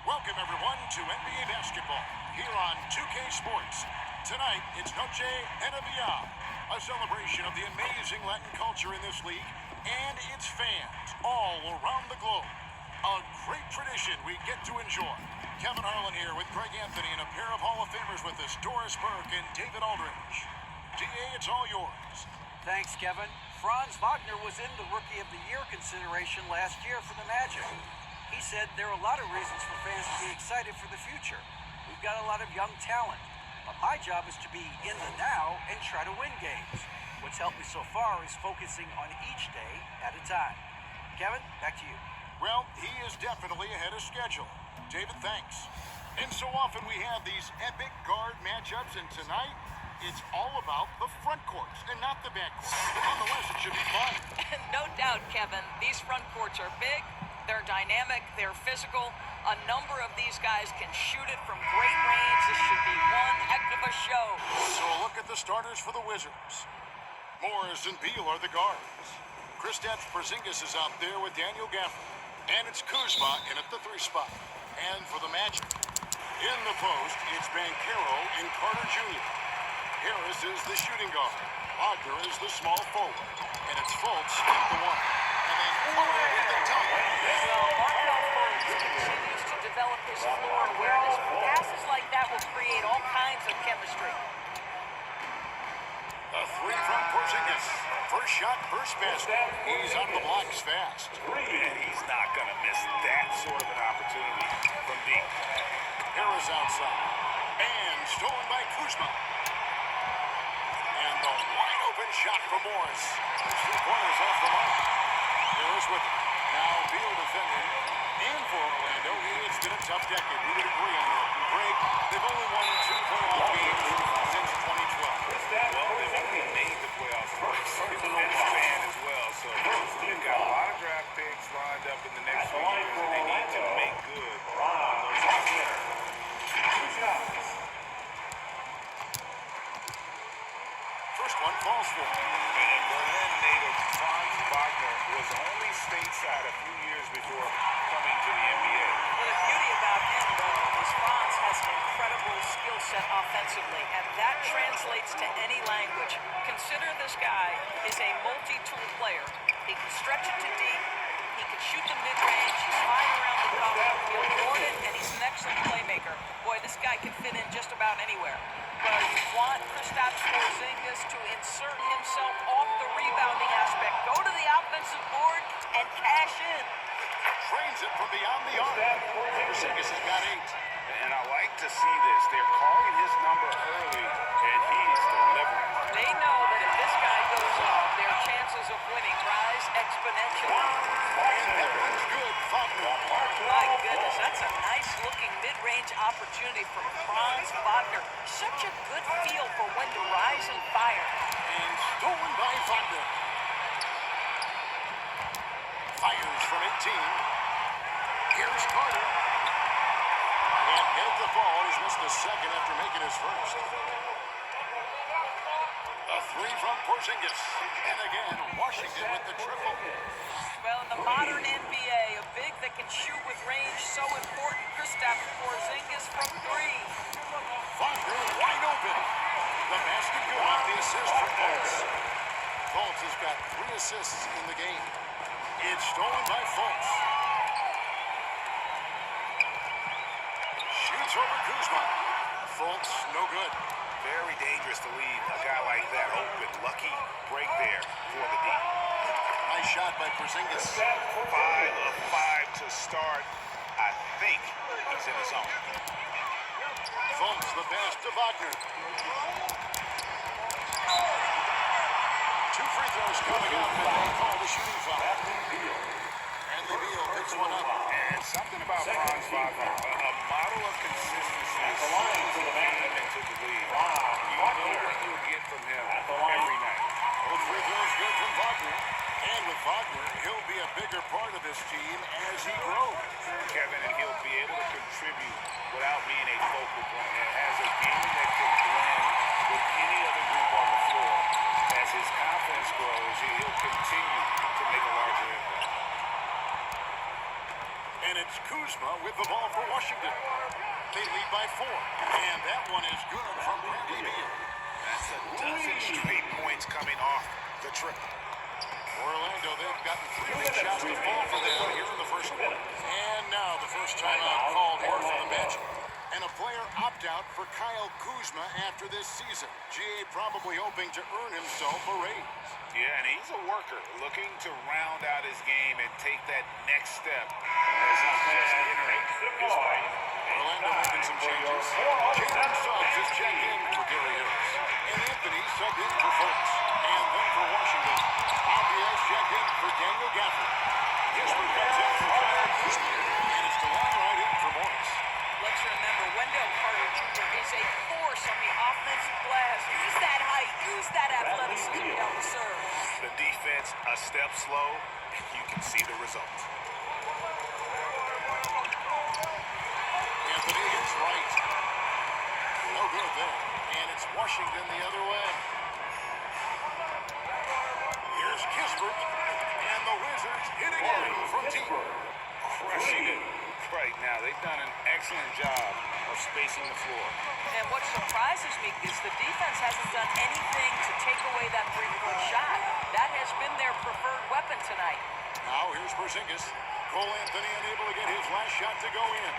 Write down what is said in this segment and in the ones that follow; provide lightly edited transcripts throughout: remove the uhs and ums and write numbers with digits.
Welcome, everyone, to NBA basketball here on 2K Sports. Tonight, it's Noche Enavia, a celebration of the amazing Latin culture in this league and its fans all around the globe. A great tradition we get to enjoy. Kevin Harlan here with Greg Anthony and a pair of Hall of Famers with us, Doris Burke and David Aldridge. DA, it's all yours. Thanks, Kevin. Franz Wagner was in the Rookie of the Year consideration last year for the Magic. He said there are a lot of reasons for fans to be excited for the future. We've got a lot of young talent. But my job is to be in the now and try to win games. What's helped me so far is focusing on each day at a time. Kevin, back to you. Well, he is definitely ahead of schedule. David, thanks. And so often we have these epic guard matchups, and tonight, it's all about the front courts and not the back courts. Nonetheless, it should be fun. No doubt, Kevin. These front courts are big, they're dynamic, they're physical. A number of these guys can shoot it from great range. This should be one heck of a show. So look at the starters for the Wizards. Morris and Beal are the guards. Kristaps Porzingis is out there with Daniel Gafford. And it's Kuzma in at the 3 spot. And for the Magic, in the post, it's Banchero and Carter Jr. Harris is the shooting guard. Wagner is the small forward. And it's Fultz at the 1. And then Carter with the dunk. Well, Markel Fultz continues to develop his floor awareness. Passes like that will create all kinds of chemistry. A 3 from Porzingis. First shot, first basket. He's on the blocks fast. And he's not going to miss that sort of an opportunity from deep. Harris outside. And stolen by Kuzma. And the wide open shot for Morris. 2 pointers off the mark. Harris with it. Now Beal defending. And for Orlando, it's been a tough decade. We would agree on that. Greg, they've only won 2 playoff games since 2012. Well, they've only made the playoffs twice in the span as well. So they've got a lot of draft picks lined up in the next few years, and they need to make good on those opportunities. First one falls for him. And Berlin native Franz Wagner was only stateside a few years before coming to the NBA. Well, the beauty about him, though, is Franz has an incredible skill set offensively, and that translates to any language. Consider this guy is a multi-tool player. He can stretch it to deep. He can shoot the mid-range. He's flying around the top. He'll board it, and he's an excellent playmaker. Boy, this guy can fit in just about anywhere. But you want Kristaps Porzingis to insert himself off the rebounding aspect, go to the offensive board, and cash in. Trains it from beyond the arc. Porzingis has got 8. And I like to see this. They're calling his number early, and he's delivering. They know that if this guy goes off, their chances of winning rise exponentially. And that one's good. Wagner. My goodness, that's a nice-looking mid-range opportunity from Franz Wagner. Such a good feel for when to rise and fire. And stolen by Wagner. Fires from 18. Here's Carter. And hit the ball. He's missed the second after making his first. A 3 from Porzingis. And again, Washington with the triple. Well, in the modern NBA, a big that can shoot with range, so important. Kristaps Porzingis from 3. Wagner wide open. The basket good off the assist from Fultz. Fultz has got 3 assists in the game. It's stolen by Fultz. Shoots over Kuzma. Fultz, no good. Very dangerous to leave a guy like that open. Lucky break there for the deep. Nice shot by Porzingis. 5 of 5 to start. I think he's in his zone. Fultz, the pass to Wagner. 2 free throws coming up, and they call the shooting foul. And Beal picks one up. And something about Franz Wagner, a model of consistency is into the league. You know what you'll get from him every night. Both free throws good from Wagner. And with Wagner, he'll be a bigger part of this team as he grows. Kevin, and he'll be able to contribute without being a focal point. And has a game that can blend with any other group on the floor. As his confidence grows, he'll continue to make a larger impact. And it It's Kuzma with the ball for Washington. They lead by 4. And that one is good from Bradley Beal. That's a dozen straight points coming off the triple. Orlando, they've gotten 3 big shots to fall for them here in the first quarter. And now the first timeout called here from the bench. And a player opt-out for Kyle Kuzma after this season. GA probably hoping to earn himself a raise. Yeah, and he's a worker, looking to round out his game and take that next step as he's just entering his life. Orlando making some changes. Jalen Suggs is checked in for Gary Harris. And Anthony subbed in for Fultz. And then for Washington, Obvious checked in for Daniel Gafford. Kispert comes in for Kyle Kuzma. And it's DeLon right in for Morris. Let's remember, Wendell Carter Jr. is a force on the offensive glass. Use that height, use that athleticism down the serve. The defense a step slow, and you can see the result. Anthony hits right. No good there. And it's Washington the other way. Here's Kispert. And the Wizards hit again from deep. Crushing it right now. They've done an excellent job of spacing the floor. And what surprises me is the defense hasn't done anything to take away that three-point shot. That has been their preferred weapon tonight. Now here's Porzingis. Cole Anthony unable to get his last shot to go in.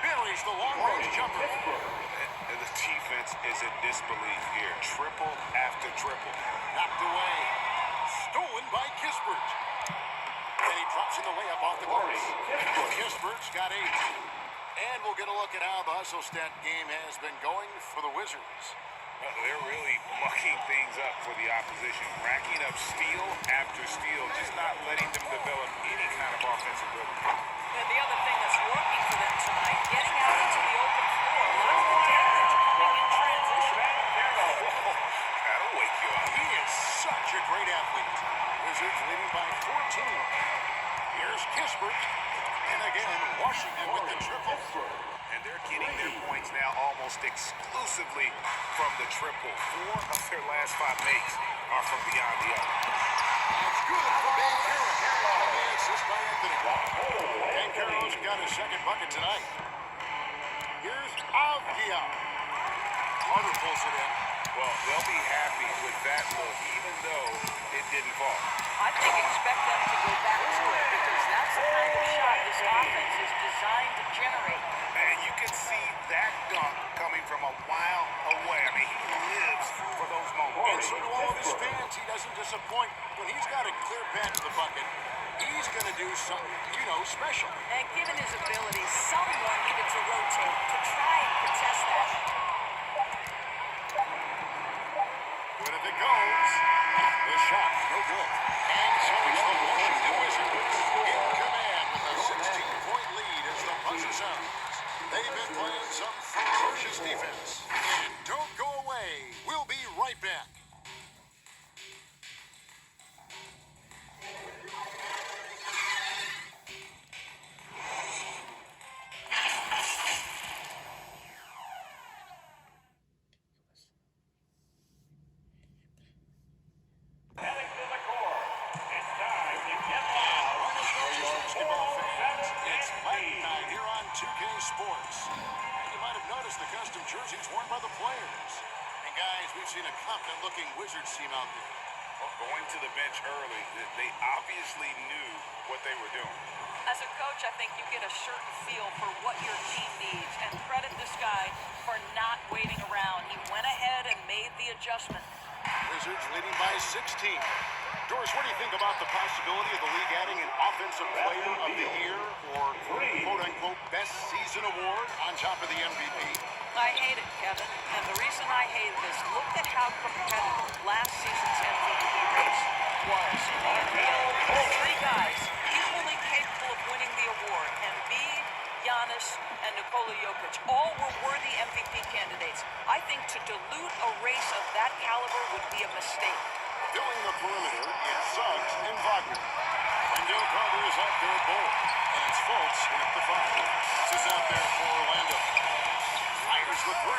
Buries the long-range jumper. And the defense is in disbelief here. Triple after triple. Knocked away. Stolen by Kispert. And he drops in the layup off the glass. Kispert's got 8. And we'll get a look at how the hustle stat game has been going for the Wizards. Well, they're really mucking things up for the opposition. Racking up steal after steal. Just not letting them develop any kind of offensive rhythm. And the other thing that's working for them tonight, getting out into the open floor. Lots of damage coming in transition. That'll wake you up. He is such a great athlete. Wizards leading by 14. Here's Kispert. And again, Washington with the triple. And they're getting their points now almost exclusively from the triple. 4 of their last 5 makes are from beyond the arc. That's good from Banchero. The assist by Anthony. Banchero's got his second bucket tonight. Here's Avdia. Carter pulls it in. Well, they'll be happy with that look, even though it didn't fall. I think expect them to go back to it because that's the kind of shot this offense is designed to generate. And you can see that dunk coming from a while away. I mean, he lives for those And moments. so do all of his fans. He doesn't disappoint. When he's got a clear path to the bucket, he's going to do something, special. And given his ability, someone needed to rotate to try and contest that. Good if it goes. The shot, no good. And so it's the Washington Wizards in command with a 16-point lead as the buzzer sounds. They've been playing some ferocious defense. And don't go away. We'll be right back. Basketball fans, it's Madden night here on 2K Sports. And you might have noticed the custom jerseys worn by the players. And guys, we've seen a confident-looking Wizards team out there. Well, going to the bench early, they obviously knew what they were doing. As a coach, I think you get a certain feel for what your team needs, and credit this guy for not waiting around. He went ahead and made the adjustment. Wizards leading by 16. Doris, what do you think about the possibility of the league adding an Offensive Player of the Year or quote-unquote Best Season Award on top of the MVP? I hate it, Kevin, and the reason I hate this, look at how competitive last season's MVP race was. And 3 guys equally capable of winning the award, Embiid, Giannis, and Nikola Jokic, all were worthy MVP candidates. I think to dilute a race of that caliber would be a mistake. Filling the perimeter, it's Suggs and Wagner. Wendell Carter is out there at goal. And it's Fultz in at the 5. This is out there for Orlando. Fires the 3.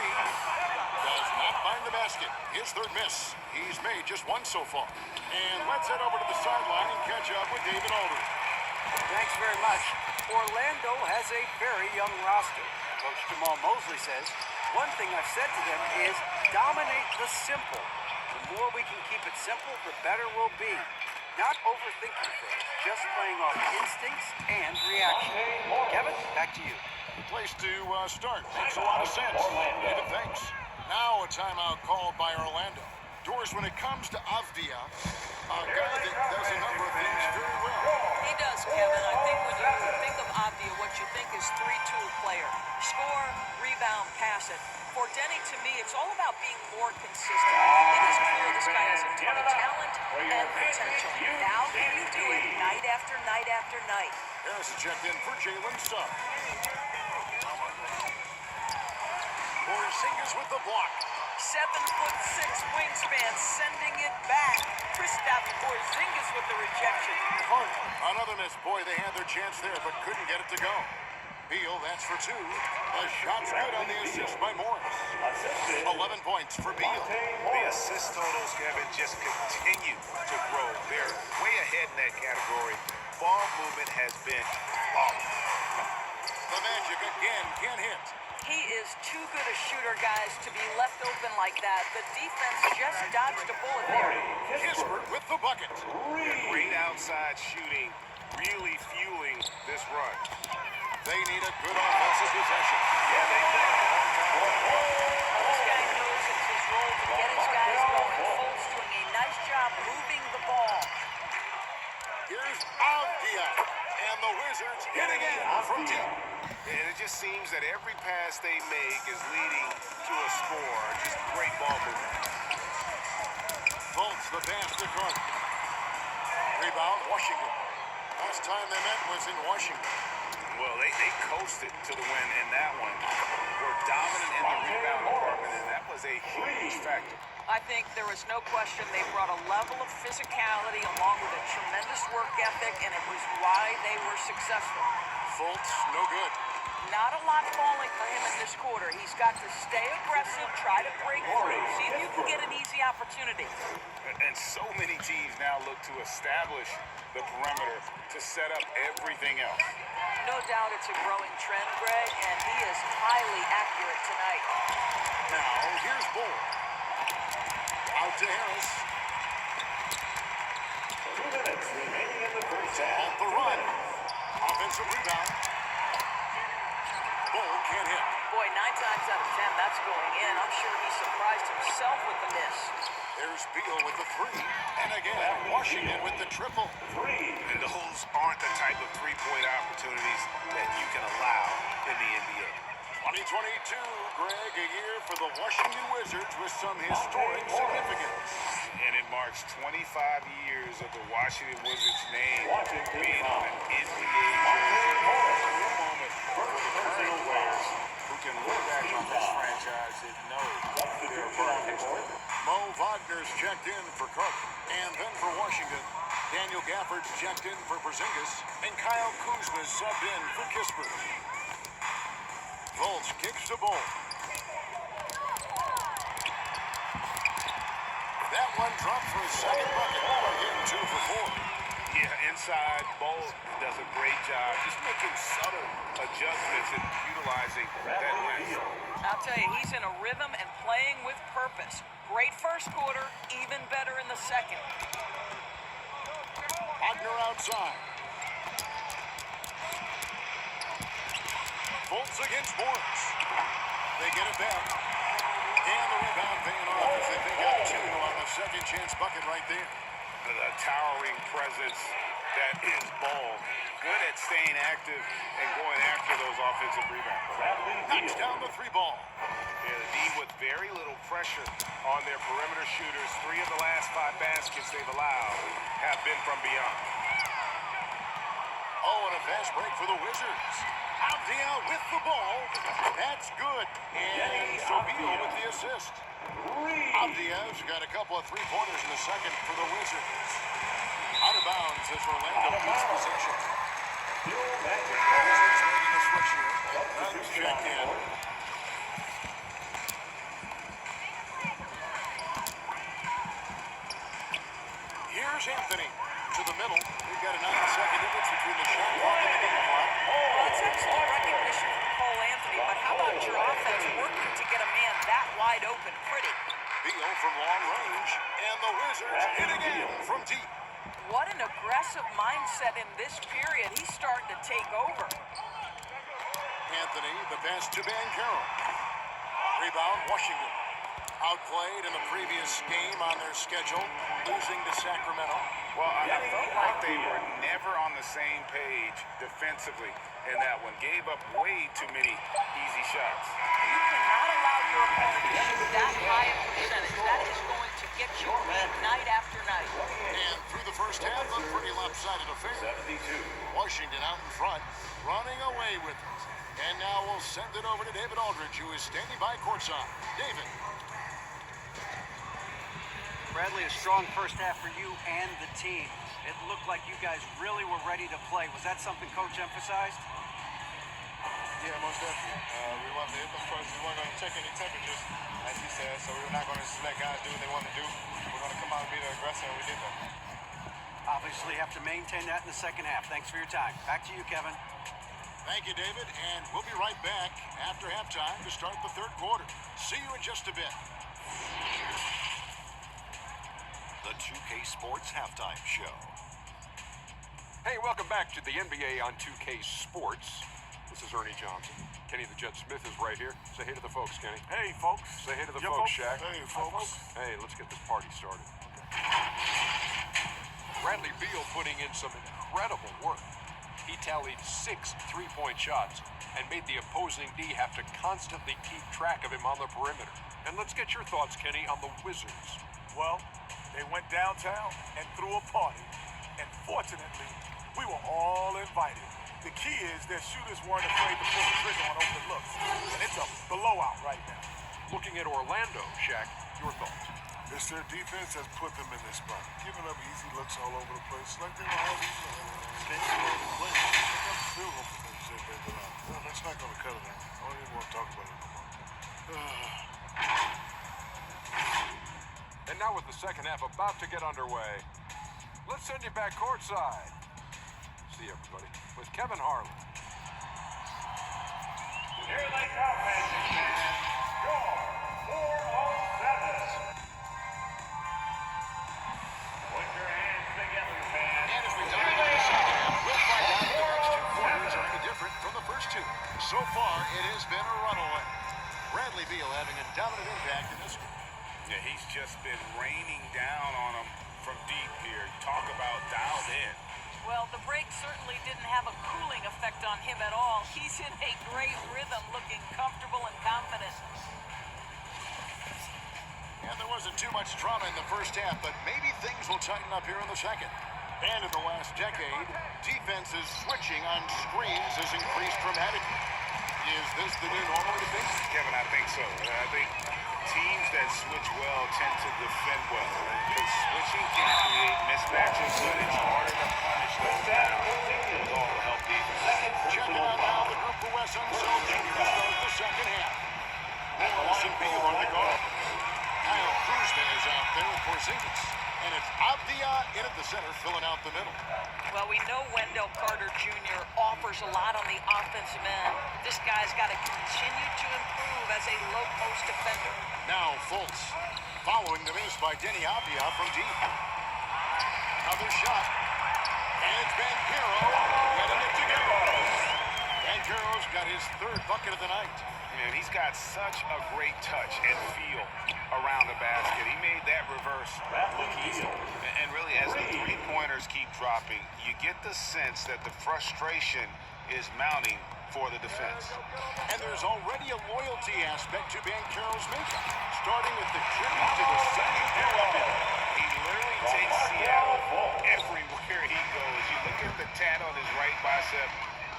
Does not find the basket. His third miss. He's made just 1 so far. And let's head over to the sideline and catch up with David Aldridge. Thanks very much. Orlando has a very young roster. Coach Jamal Mosley says, one thing I've said to them is dominate the simple. The more we can keep it simple, the better we'll be. Not overthinking things, just playing off instincts and reaction. Kevin, back to you. Place to start. Makes a lot of sense. David, thanks. Now a timeout called by Orlando. Doris, when it comes to Avdia, a guy that does a number of things very well. He does, Kevin. I think when you think of Avdia, what you think is three-tool player. Score, rebound, pass it. For Denny, to me, it's all about being more consistent. It is clear this guy has a ton of talent and potential. Now can you do it night after night after night? Harrison checked in for Jalen Suggs. Porzingis with the block. 7'6" wingspan, sending it back. Kristaps Porzingis with the rejection. Another miss. Boy, they had their chance there, but couldn't get it to go. Beal, that's for two. The shot's good on the assist by Morris. 11 points for Beal. The assist totals, Kevin, just continue to grow. They're way ahead in that category. Ball movement has been off. The Magic again can't hit. He is too good a shooter, guys, to be left open like that. The defense just dodged a bullet there. Kispert with the bucket. Great outside shooting, really fueling this run. They need a good offensive possession. Yeah, they do. This guy knows it's his role to get his guys going. Fultz doing a nice job moving the ball. Here's Avdia, and the Wizards hitting in from deep. And it just seems that every pass they make is leading to a score. Just great ball movement. Fultz, the pass to Carter. Rebound, Washington. Last time they met was in Washington. Well, they coasted to the win in that one. Were dominant in the rebound department, and that was a huge factor. I think there was no question they brought a level of physicality along with a tremendous work ethic, and it was why they were successful. Fultz, no good. Not a lot falling for him in this quarter. He's got to stay aggressive, try to break through, see if you can get an easy opportunity. And so many teams now look to establish the perimeter to set up everything else. No doubt it's a growing trend, Greg, and he is highly accurate tonight. Now, here's Bull. Out to Harris. 2 minutes remaining in the first half. Off the run. Offensive rebound. Bull can't hit. Boy, 9 times out of 10, that's going in. I'm sure he surprised himself with the miss. There's Beal with the three. And again, Washington with the triple. And those aren't the type of three-point opportunities that you can allow in the NBA. 2022, Greg, a year for the Washington Wizards with some historic significance. And it marks 25 years of the Washington Wizards name being on an NBA jersey. A moment for the current players who can look back on this franchise and know they're a part of history. Mo Wagner's checked in for Carter. And then for Washington, Daniel Gafford's checked in for Porzingis. And Kyle Kuzma's subbed in for Kispert. Fultz kicks the ball. That one dropped for his second bucket. Hitting 2 for 4. Yeah, inside, Bol does a great job just making subtle adjustments and utilizing that length. I'll tell you, he's in a rhythm and playing with purpose. Great first quarter, even better in the second. Wagner outside. Fultz against Morris. They get it back. And the rebound paying off as they pick up 2 on the second chance bucket right there. The towering presence that is Bol. Good at staying active and going after those offensive rebounds. Knocks down the 3 ball. Yeah, the D with very little pressure on their perimeter shooters. 3 of the last 5 baskets they've allowed have been from beyond. Oh, and a fast break for the Wizards. Avdia with the ball. That's good. And Sobio with the assist. Avdia's got a couple of three-pointers in the second for the Wizards. Out of bounds as Orlando keeps possession. Wizards making a switch here. Nuggets checked in. Here's Anthony to the middle. We've got a 9-second difference between the shot aggressive mindset in this period. He's starting to take over. Anthony, the pass to Banchero. Rebound, Washington. Outplayed in the previous game on their schedule, losing to Sacramento. Well, I thought they were never on the same page defensively in that one. Gave up way too many easy shots. You cannot allow your opponent to shoot that high a percentage. That is going to get you beat night after night. And through the first half, a pretty lopsided affair. 72. Washington out in front, running away with it. And now we'll send it over to David Aldridge, who is standing by courtside. David. Bradley, a strong first half for you and the team. It looked like you guys really were ready to play. Was that something Coach emphasized? Yeah, most definitely. We wanted to hit them first. We weren't going to check any temperatures, as he said, so we were not going to just let guys do what they want to do. We're going to come out and be the aggressor, and we did that. Obviously have to maintain that in the second half. Thanks for your time. Back to you, Kevin. Thank you, David, and we'll be right back after halftime to start the third quarter. See you in just a bit. The 2K Sports Halftime Show. Hey, welcome back to the NBA on 2K Sports. This is Ernie Johnson. Kenny the Jet Smith is right here. Say hey to the folks, Kenny. Hey, folks. Say hey to the folks, Shaq. Hey, folks. Hey, let's get this party started. Bradley Beal putting in some incredible work. He tallied 6 3-point shots and made the opposing D have to constantly keep track of him on the perimeter. And let's get your thoughts, Kenny, on the Wizards. Well, they went downtown and threw a party. And fortunately, we were all invited. The key is their shooters weren't afraid to pull the trigger on open looks. And it's a blowout right now. Looking at Orlando, Shaq, your thoughts? It's their defense that's put them in this spot. Giving up easy looks all over the place. Like they were all easy. Well, that's not going to cut it out. I don't even want to talk about it no more. And now with the second half about to get underway, let's send you back courtside. See everybody with Kevin Harlan. Here they come, Magic fans. Your 407. Put your hands together, fans. And as we dive into the second half, we'll find out if the next two quarters are any different from the first two. So far, it has been a runaway. Bradley Beal having a dominant impact in this one. Yeah, he's just been raining down on him from deep here. Talk about dialed in. Well, the break certainly didn't have a cooling effect on him at all. He's in a great rhythm, looking comfortable and confident. And there wasn't too much drama in the first half, but maybe things will tighten up here in the second. And in the last decade, defenses switching on screens has increased dramatically. Is this the new normal, you think? Kevin, I think so. I think teams that switch well tend to defend well. Because switching can create mismatches, but it's harder to punish those down. It will all help defense. Checking out now the group for Wes Unseld to start the second half. Morris and Beal are the guard. Kyle Kuzma is out there with Porzingis. And it's Avdia in at the center, filling out the middle. Well, we know Wendell Carter Jr. offers a lot on the offensive end. This guy's got to continue to improve as a low-post defender. Now Fultz, following the miss by Denny Avdia from deep. Another shot. And it's Banchero letting it to go. Banchero's got his third bucket of the night. Man, he's got such a great touch and feel around the basket. He made that reverse look easy. And really, as the three-pointers keep dropping, you get the sense that the frustration is mounting for the defense. And there's already a loyalty aspect to Banchero's makeup, starting with the tribute to the city pyramid. He literally takes Seattle everywhere he goes. You look at the tat on his right bicep.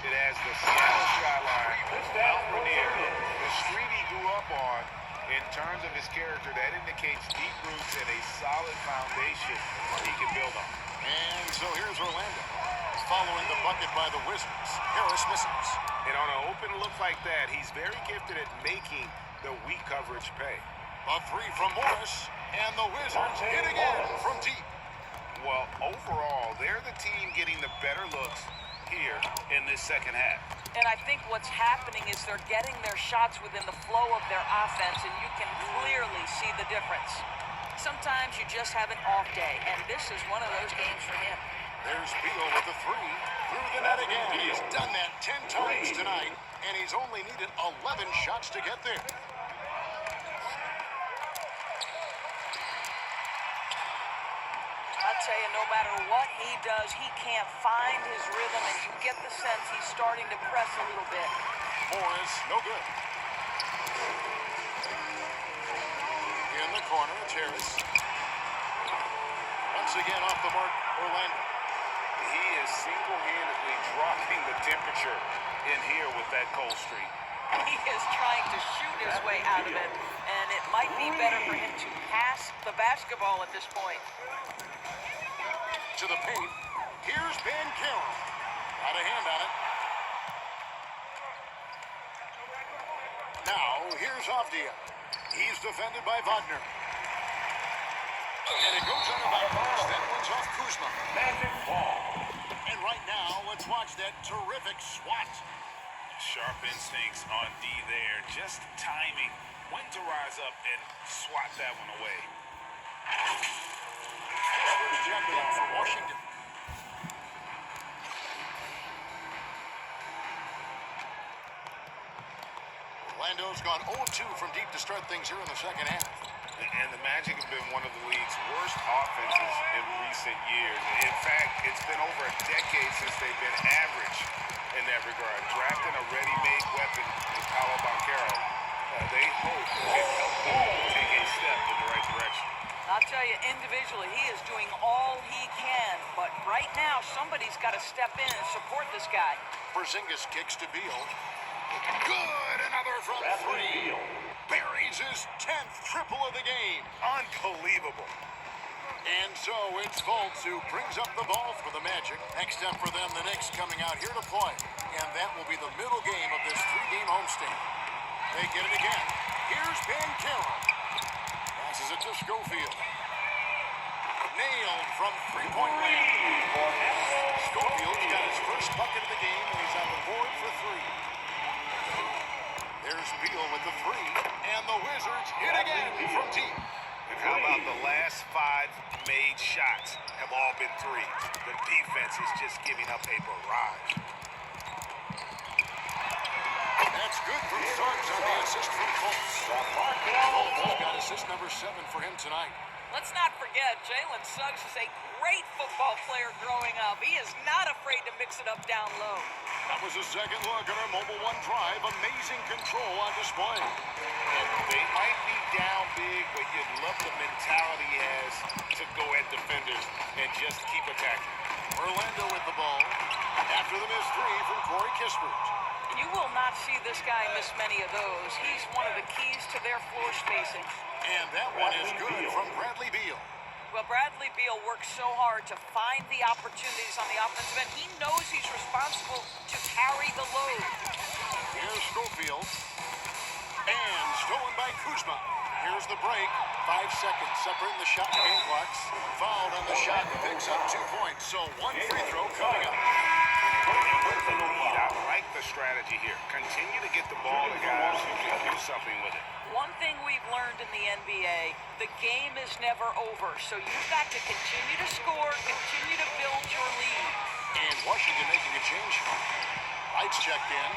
It has the Seattle skyline out near the street he grew up on. In terms of his character, that indicates deep roots and a solid foundation he can build on. And so here's Orlando, following the bucket by the Wizards. Harris misses. And on an open look like that, he's very gifted at making the weak coverage pay. A three from Morris, and the Wizards hit again from deep. Well, overall, they're the team getting the better looks here in this second half. And I think what's happening is they're getting their shots within the flow of their offense, and you can clearly see the difference. Sometimes you just have an off day, and this is one of those games for him. There's Beal with the three. Through the net again. He's done that 10 times tonight, and he's only needed 11 shots to get there. I'll tell you, no matter what he does, he can't find his rhythm, and you get the sense he's starting to press a little bit. Morris, no good. In the corner, it's Harris. Once again off the mark, Orlando. He is single-handedly dropping the temperature in here with that cold streak. He is trying to shoot his way out of it, and it might be better for him to pass the basketball at this point. To the paint. Here's Ben Carroll. Got a hand on it. Now, here's Avdia. He's defended by Wagner. And it goes under by Morris. That one's off Kuzma. Magic ball. And right now, let's watch that terrific swat. Sharp instincts on D there. Just timing when to rise up and swat that one away. Rejected out for Washington. Orlando's gone 0-2 from deep to start things here in the second half. And the Magic have been one of the league's worst offenses in recent years. In fact, it's been over a decade since they've been average in that regard. Drafting a ready-made weapon in Paolo Banchero, they hope it helps them take a step in the right direction. I'll tell you, individually, he is doing all he can, but right now, somebody's got to step in and support this guy. Porzingis kicks to Beal. Good, another from three. Buries his 10th triple of the game. Unbelievable. And so it's Fultz who brings up the ball for the Magic. Next up for them, the Knicks coming out here to play. And that will be the middle game of this three-game homestand. They get it again. Here's Ben Carroll. Passes it to Schofield. Nailed from three-point land. Schofield's got his first bucket of the game, and he's on the board for three. There's Beal with the three, and the Wizards hit again from deep. And how about the last 5 made shots have all been threes? The defense is just giving up a barrage. That's good from Starks on the assist from Fultz. Fultz has got assist number 7 for him tonight. Let's not forget, Jalen Suggs is a great football player growing up. He is not afraid to mix it up down low. That was a second look at our Mobile One drive. Amazing control on display. And they might be down big, but you'd love the mentality he has to go at defenders and just keep attacking. Orlando with the ball. After the missed three from Corey Kispert. You will not see this guy miss many of those. He's one of the keys to their floor spacing. And that one is good from Bradley Beal. Well, Bradley Beal works so hard to find the opportunities on the offensive end. He knows he's responsible to carry the load. Here's Schofield. And stolen by Kuzma. Here's the break. 5 seconds separating the shot and game clocks. Fouled on the shot and picks up 2 points. So one free throw coming up. With the lead, I like the strategy here. Continue to get the ball to guys who can do something with it. One thing we've learned in the NBA, the game is never over. So you've got to continue to score, continue to build your lead. And Washington making a change. Lights checked in.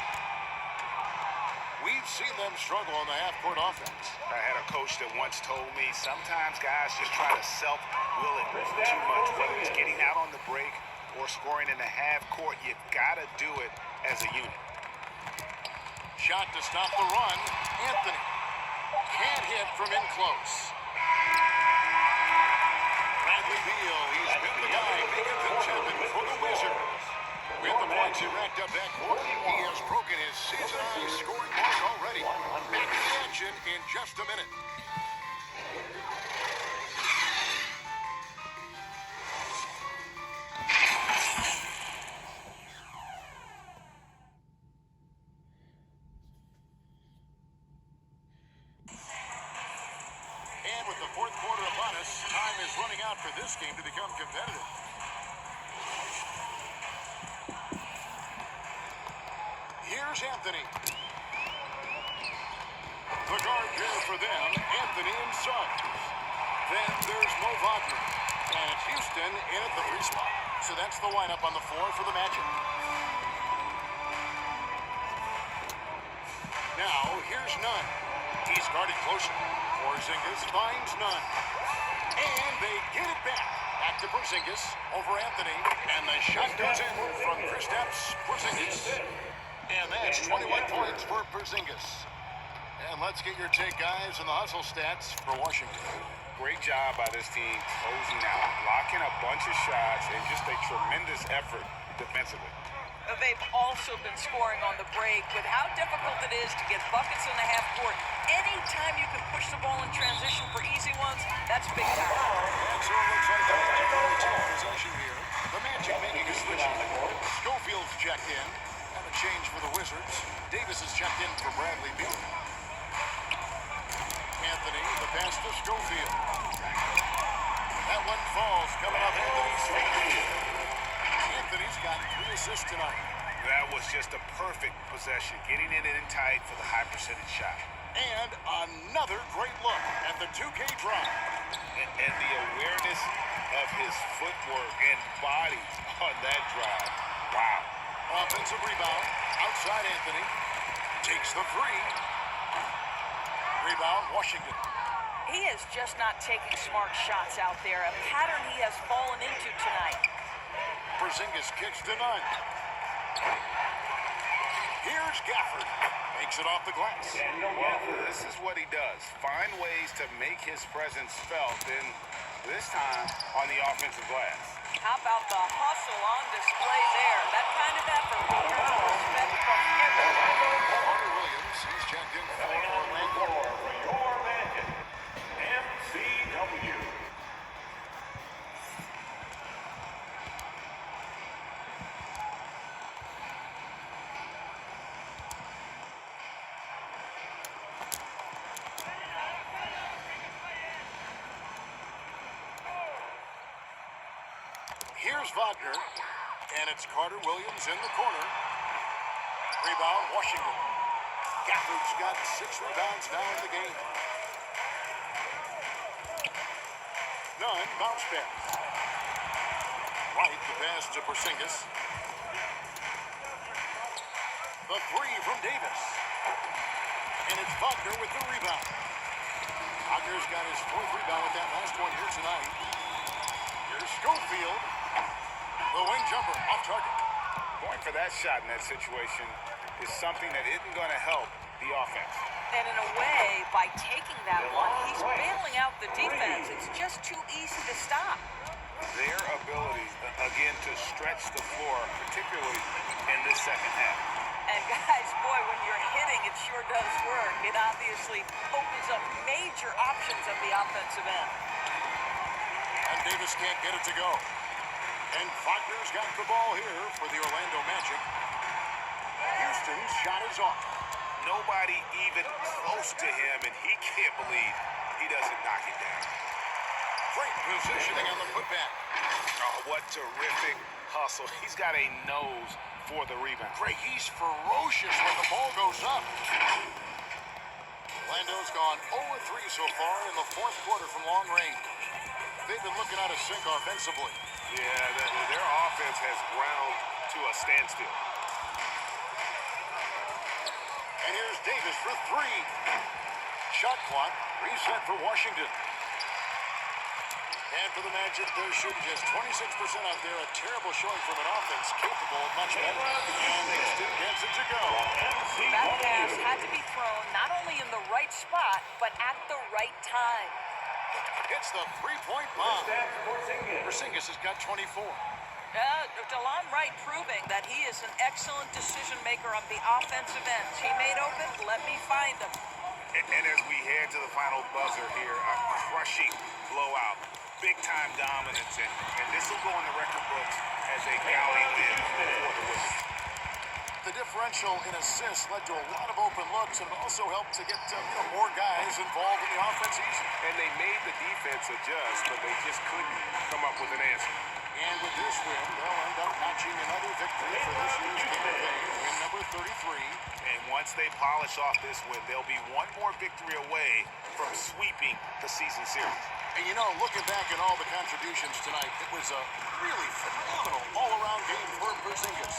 We've seen them struggle on the half-court offense. I had a coach that once told me sometimes guys just try to self-will it too much, whether it's getting out on the break or scoring in the half-court. You gotta do it as a unit. Shot to stop the run. Anthony can't hit from in close. Bradley Beal, he's been the guy making things happen for the Wizards. With the points he racked up that quarter, he has broken his season-high scoring mark already. Back to the action in just a minute. And with the fourth quarter upon us, time is running out for this game to become competitive. Here's Anthony. The guard there for them, Anthony and Suggs. Then there's Mo Wagner. And it's Houston in at the 3 spot. So that's the lineup on the floor for the Magic. Now, here's Nunn. He's guarded closer. Porzingis finds Nunn. And they get it back. Back to Porzingis over Anthony. And the shot goes in from Kristaps Porzingis. And that's 21 points for Porzingis. And let's get your take, guys, on the hustle stats for Washington. Great job by this team closing out, blocking a bunch of shots, and just a tremendous effort defensively. They've also been scoring on the break. With how difficult it is to get buckets in the half court, anytime you can push the ball in transition for easy ones, that's big time. And so it looks like they're going to take possession here. The Magic making a switch on the court. Schofield's checked in. And a change for the Wizards. Davis is checked in for Bradley Beal. Anthony, the pass to Schofield. That one falls coming up Anthony's feet. Anthony's got 3 assists tonight. That was just a perfect possession, getting it in tight for the high percentage shot. And another great look at the 2K drive. And the awareness of his footwork and body on that drive. Wow. Offensive rebound. Outside Anthony. Takes the 3. Rebound, Washington. He is just not taking smart shots out there, a pattern he has fallen into tonight. Porzingis kicks to Nunn. Here's Gafford. Makes it off the glass. Well, this is what he does. Find ways to make his presence felt, and this time on the offensive glass. How about the hustle on display there? That kind of effort will respect from everyone. Carter Williams, he's checked in for Orlando. For your Magic, MCW. Here's Wagner, and it's Carter Williams in the corner. Rebound, Washington. Gafford's got 6 rebounds now in the game. Nunn, bounce pass. White, the pass to Porzingis. The 3 from Davis. And it's Wagner with the rebound. Wagner's got his 4th rebound with that last one here tonight. Here's Schofield. The wing jumper, off target. Going for that shot in that situation is something that isn't going to help the offense. And in a way, by taking that one, he's bailing out the defense. It's just too easy to stop. Their ability, again, to stretch the floor, particularly in this second half. And guys, boy, when you're hitting, it sure does work. It obviously opens up major options on the offensive end. And Davis can't get it to go. And Wagner's got the ball here for the Orlando Magic. Houston's shot is off. Nobody even close to him, and he can't believe he doesn't knock it down. Great positioning on the putback. Oh, what terrific hustle. He's got a nose for the rebound. Great, he's ferocious when the ball goes up. Orlando's gone 0-3 so far in the 4th quarter from long range. They've been looking out of sync offensively. Yeah, their offense has ground to a standstill. And here's Davis for 3. Shot clock reset for Washington. And for the Magic, they're shooting just 26% out there. A terrible showing from an offense capable of much better. And Houston gets it to go. That pass had to be thrown not only in the right spot, but at the right time. Hits the 3-point bomb. Porzingis has got 24. DeLon Wright proving that he is an excellent decision maker on the offensive end. Teammate open, let me find him. And as we head to the final buzzer here, a crushing blowout. Big-time dominance, and this will go in the record books as a gallant win for the Wizards. The differential in assists led to a lot of open looks and also helped to get more guys involved in the offense easy. And they made the defense adjust, but they just couldn't come up with an answer. And with this win, they'll end up notching another victory for this year's campaign, win number 33. And once they polish off this win, they'll be one more victory away from sweeping the season series. And you know, looking back at all the contributions tonight, it was a really phenomenal all-around game for Porzingis.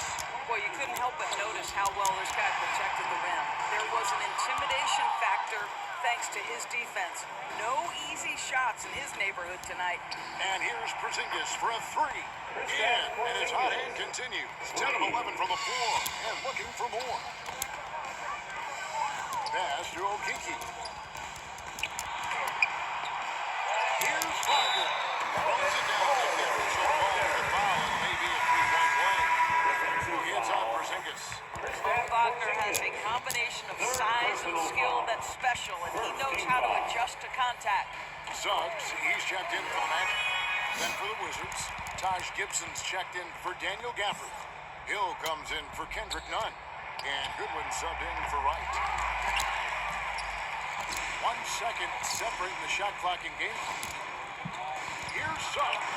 Well, you couldn't help but notice how well this guy protected the rim. There was an intimidation factor thanks to his defense. No easy shots in his neighborhood tonight. And here's Porzingis for a three. And his hot hand continues. 10 of 11 from the floor and looking for more. Pass to Okiki. Here's Wagner. Throws it down to him. So calls the foul and maybe a three-point play. It's on Porzingis. Wagner has a combination of size and skill that's special, and he knows how to adjust to contact. Suggs, he's checked in for the Magic. Then for the Wizards, Taj Gibson's checked in for Daniel Gafford. Hill comes in for Kendrick Nunn. And Goodwin subbed in for Wright. 1 second separating the shot clock in game. Here's Suggs.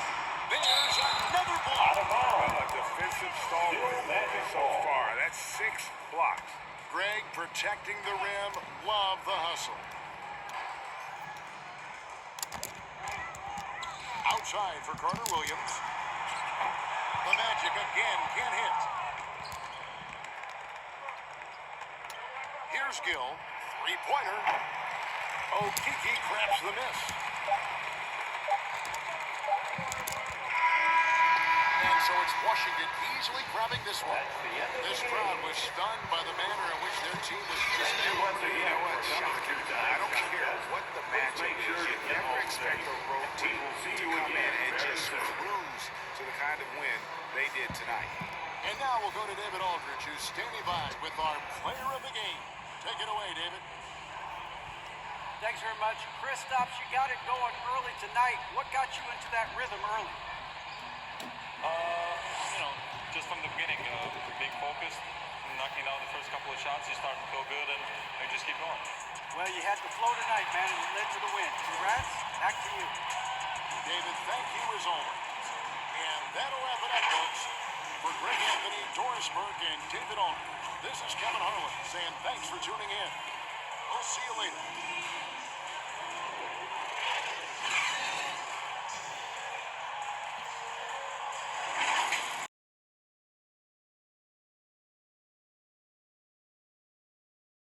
There's another block. A defensive stalwart so far. That's 6 blocks. Greg protecting the rim. Love the hustle. Outside for Carter Williams. The Magic again can't hit. Here's Gill. Three-pointer. Okiki craps the miss. And so it's Washington easily grabbing this one. This crowd was stunned by the manner in which their team was just doing. You know what? Shocking. I don't care what the matchup is. You never expect a road team to come in and just cruise to the kind of win they did tonight. And now we'll go to David Aldridge, who's standing by with our player of the game. Take it away, David. Thanks very much. Kristaps, you got it going early tonight. What got you into that rhythm early? Just from the beginning, being focused, knocking down the first couple of shots, you start to feel good and just keep going. Well, you had the flow tonight, man, and it led to the win. Congrats. Back to you. David, thank you as always. And that'll wrap it up, folks. For Greg Anthony, Doris Burke, and David Aldridge, this is Kevin Harlan saying thanks for tuning in. We'll see you later.